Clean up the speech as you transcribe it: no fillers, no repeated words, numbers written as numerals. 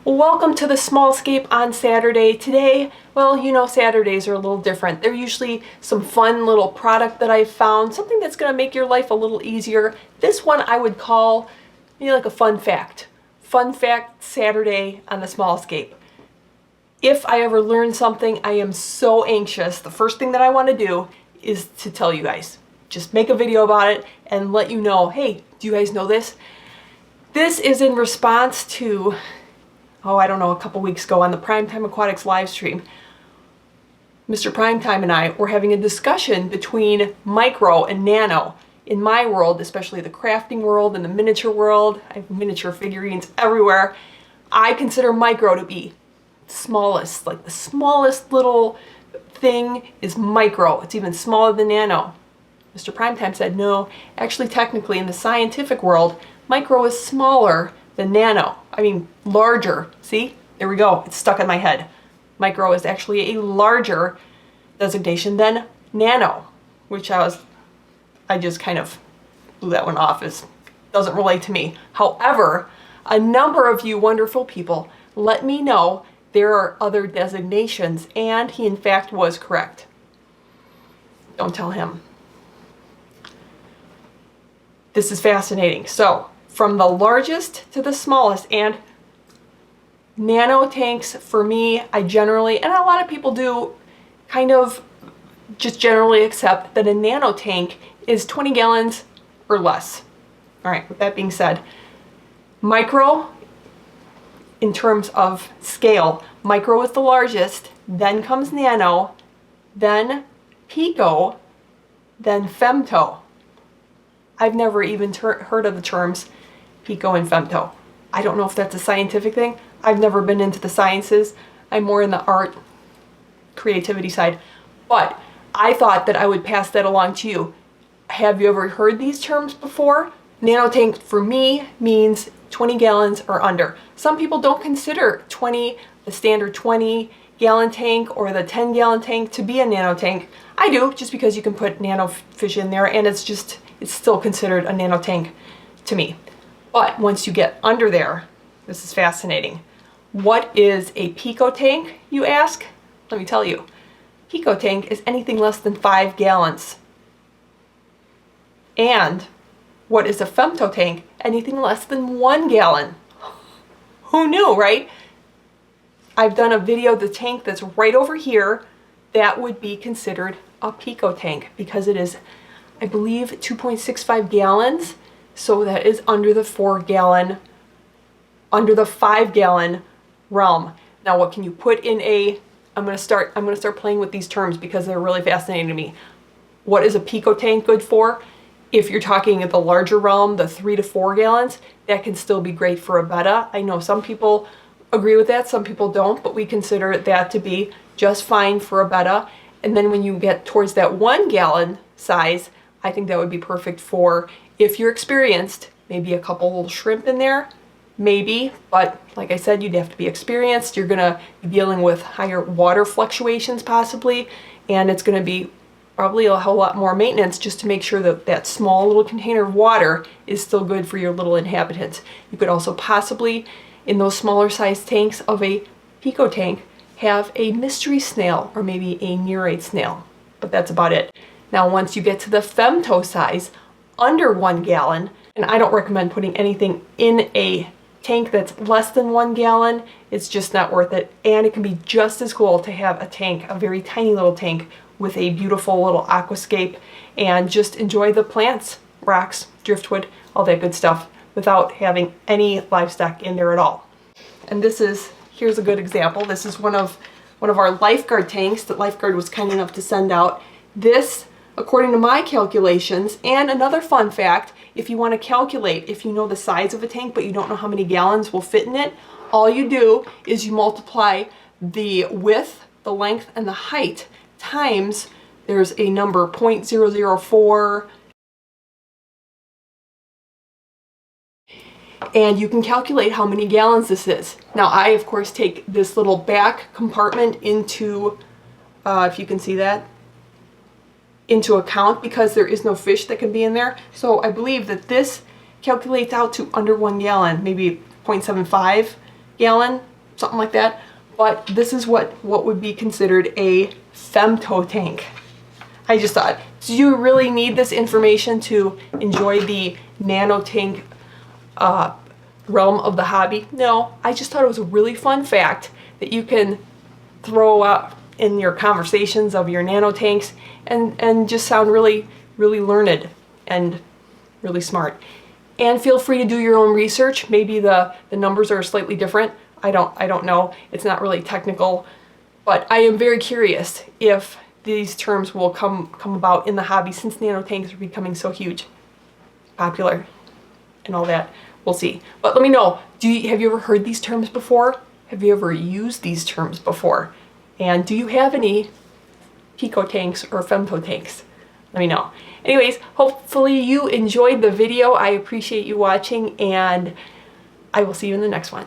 Welcome to the small scape on Saturday. Today, well, you know, Saturdays are a little different. They're usually some fun little product that I've found, something that's going to make your life a little easier. This one I would call maybe like a fun fact. Fun fact Saturday on the small scape. If I ever learn something, I am so anxious. The first thing that I want to do is to tell you guys. Just make a video about it and let you know, hey, do you guys know this? This is in response to I don't know, a couple weeks ago on the Primetime Aquatics live stream. Mr. Primetime and I were having a discussion between micro and nano. In my world, especially the crafting world and the miniature world, I have miniature figurines everywhere, I consider micro to be the smallest. Like the smallest little thing is micro. It's even smaller than nano. Mr. Primetime said, no, actually technically in the scientific world, micro is smaller than nano. I mean, larger. See? There we go. It's stuck in my head. Micro is actually a larger designation than nano, which I just kind of blew that one off. It doesn't relate to me. However, a number of you wonderful people let me know there are other designations, and he in fact was correct. Don't tell him. This is fascinating. So, from the largest to the smallest, and nano tanks for me, I generally, and a lot of people do, kind of just generally accept that a nano tank is 20 gallons or less. All right, with that being said, micro, in terms of scale, micro is the largest, then comes nano, then pico, then femto. I've never even heard of the terms Pico and Femto. I don't know if that's a scientific thing. I've never been into the sciences. I'm more in the art, creativity side. But I thought that I would pass that along to you. Have you ever heard these terms before? Nano tank for me means 20 gallons or under. Some people don't consider the standard 20-gallon tank or the 10-gallon tank to be a nano tank. I do, just because you can put nano fish in there and it's still considered a nano tank to me. But once you get under there, this is fascinating. What is a pico tank, you ask? Let me tell you. Pico tank is anything less than 5 gallons. And what is a femto tank? Anything less than 1 gallon. Who knew, right? I've done a video of the tank that's right over here. That would be considered a pico tank because it is, I believe, 2.65 gallons. So that is under the 4-gallon, under the 5-gallon realm. Now, what can you put in a? I'm gonna start playing with these terms because they're really fascinating to me. What is a pico tank good for? If you're talking at the larger realm, the 3 to 4 gallons, that can still be great for a betta. I know some people agree with that, some people don't, but we consider that to be just fine for a betta. And then when you get towards that 1-gallon size, I think that would be perfect for, if you're experienced, maybe a couple little shrimp in there, maybe, but like I said, you'd have to be experienced. You're gonna be dealing with higher water fluctuations possibly, and it's gonna be probably a whole lot more maintenance just to make sure that that small little container of water is still good for your little inhabitants. You could also possibly, in those smaller sized tanks of a pico tank, have a mystery snail or maybe a nereid snail, but that's about it. Now, once you get to the femto size, under 1 gallon, and I don't recommend putting anything in a tank that's less than 1 gallon, it's just not worth it. And it can be just as cool to have a tank, a very tiny little tank with a beautiful little aquascape and just enjoy the plants, rocks, driftwood, all that good stuff without having any livestock in there at all. And here's a good example. This is one of our lifeguard tanks that Lifeguard was kind enough to send out. This, according to my calculations, and another fun fact, if you want to calculate, if you know the size of a tank but you don't know how many gallons will fit in it, all you do is you multiply the width, the length, and the height times, there's a number, 0.004, and you can calculate how many gallons this is. Now, I, of course, take this little back compartment into, if you can see that, into account because there is no fish that can be in there. So I believe that this calculates out to under 1 gallon, maybe 0.75 gallon something like that. But this is what would be considered a femto tank. I just thought, do you really need this information to enjoy the nano tank realm of the hobby? No, I just thought it was a really fun fact that you can throw out in your conversations of your nano tanks and just sound really, really learned and really smart. And feel free to do your own research. Maybe the numbers are slightly different. I don't know. It's not really technical, but I am very curious if these terms will come about in the hobby since nano tanks are becoming so huge, popular, and all that. We'll see. But let me know, have you ever heard these terms before? Have you ever used these terms before? And do you have any Pico tanks or Femto tanks? Let me know. Anyways, hopefully you enjoyed the video. I appreciate you watching, and I will see you in the next one.